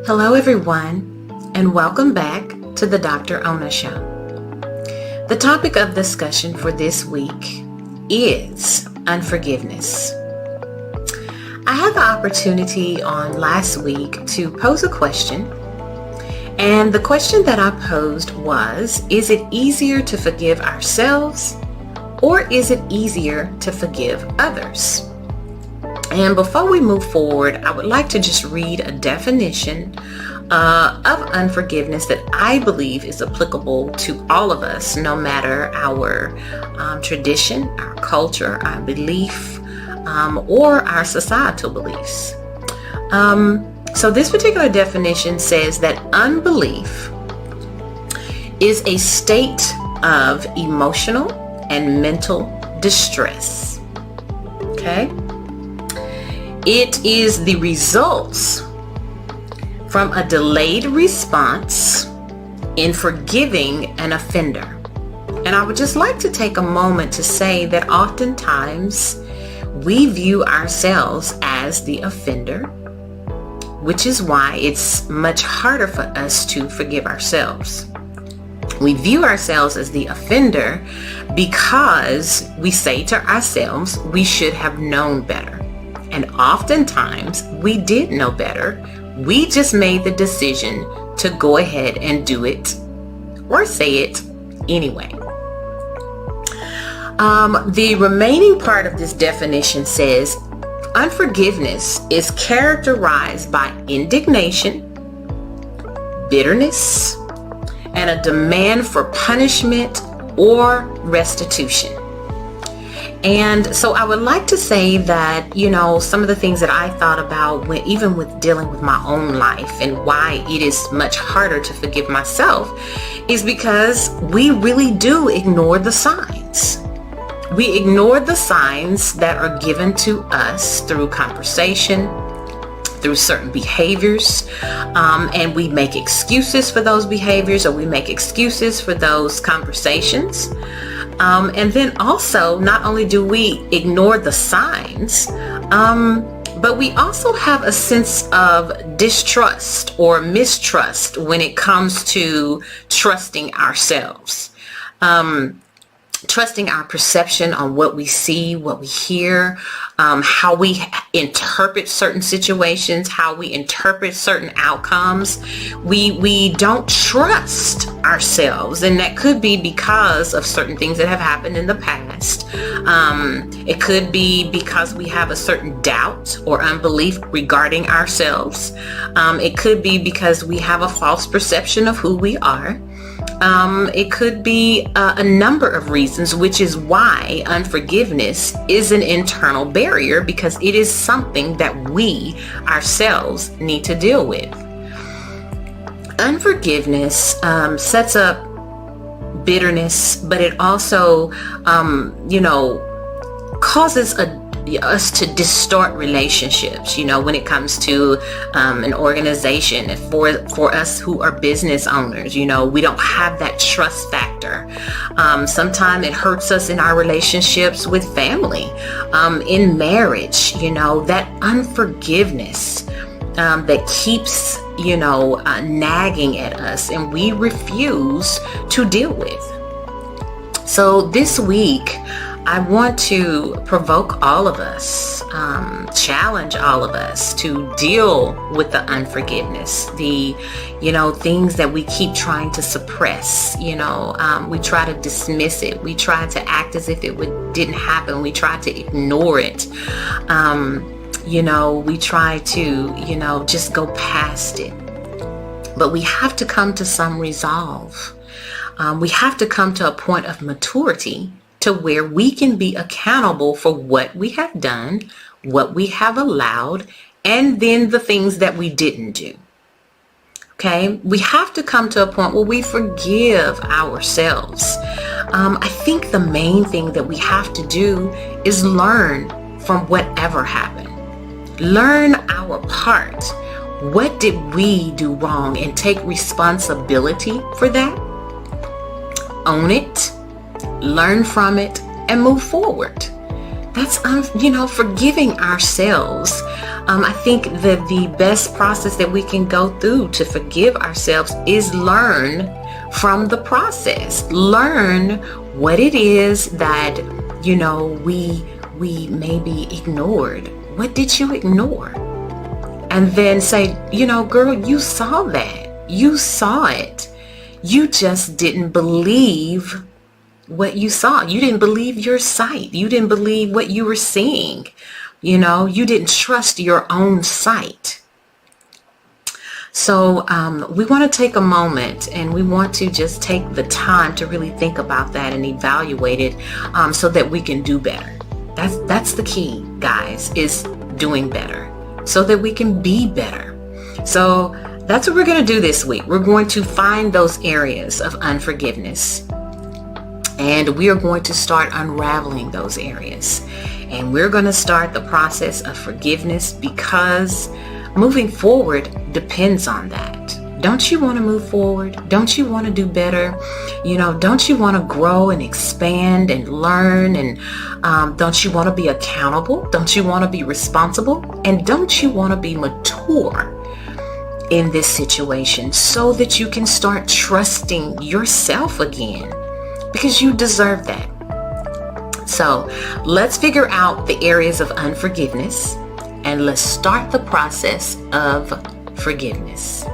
Hello everyone, and welcome back to the Dr. Ona Show. The topic of discussion for this week is unforgiveness. I had the opportunity on last week to pose a question, and the question that I posed was, is it easier to forgive ourselves or is it easier to forgive others? And before we move forward, I would like to just read a definition of unforgiveness that I believe is applicable to all of us, no matter our tradition, our culture, our belief, or our societal beliefs. So this particular definition says that unbelief is a state of emotional and mental distress. Okay? It is the results from a delayed response in forgiving an offender. And I would just like to take a moment to say that oftentimes we view ourselves as the offender, which is why it's much harder for us to forgive ourselves. We view ourselves as the offender because we say to ourselves, we should have known better. And oftentimes we did know better. We just made the decision to go ahead and do it or say it anyway. The remaining part of this definition says unforgiveness is characterized by indignation, bitterness, and a demand for punishment or restitution. And so I would like to say that, some of the things that I thought about even with dealing with my own life and why it is much harder to forgive myself is because we really do ignore the signs. We ignore the signs that are given to us through conversation, through certain behaviors, and we make excuses for those behaviors, or we make excuses for those conversations. And then also, not only do we ignore the signs, but we also have a sense of distrust or mistrust when it comes to trusting ourselves. Trusting our perception on what we see, what we hear, how we interpret certain situations, how we interpret certain outcomes. We don't trust ourselves, and that could be because of certain things that have happened in the past. It could be because we have a certain doubt or unbelief regarding ourselves. It could be because we have a false perception of who we are. It could be a number of reasons, which is why unforgiveness is an internal barrier, because it is something that we ourselves need to deal with. Unforgiveness sets up bitterness, but it also, causes us to distort relationships, when it comes to an organization. And for us who are business owners, we don't have that trust factor. Sometimes it hurts us in our relationships with family, in marriage, that unforgiveness that keeps, nagging at us and we refuse to deal with. So this week, I want to provoke all of us, challenge all of us to deal with the unforgiveness, the, things that we keep trying to suppress. We try to dismiss it. We try to act as if it didn't happen. We try to ignore it. We try to, just go past it. But we have to come to some resolve. We have to come to a point of maturity to where we can be accountable for what we have done, what we have allowed, and then the things that we didn't do. Okay? We have to come to a point where we forgive ourselves. I think the main thing that we have to do is learn from whatever happened. Learn our part. What did we do wrong? And take responsibility for that. Own it. Learn from it and move forward. That's, forgiving ourselves. I think that the best process that we can go through to forgive ourselves is learn from the process. Learn what it is that, we maybe ignored. What did you ignore? And then say, girl, you saw that. You saw it. You just didn't believe what you saw. You didn't believe your sight. You didn't believe what you were seeing. You didn't trust your own sight. So we want to take a moment and we want to just take the time to really think about that and evaluate it so that we can do better. That's the key, guys, is doing better so that we can be better. So that's what we're going to do this week. We're going to find those areas of unforgiveness. And we are going to start unraveling those areas. And we're going to start the process of forgiveness because moving forward depends on that. Don't you want to move forward? Don't you want to do better? Don't you want to grow and expand and learn? And don't you want to be accountable? Don't you want to be responsible? And don't you want to be mature in this situation so that you can start trusting yourself again? Because you deserve that. So let's figure out the areas of unforgiveness and let's start the process of forgiveness.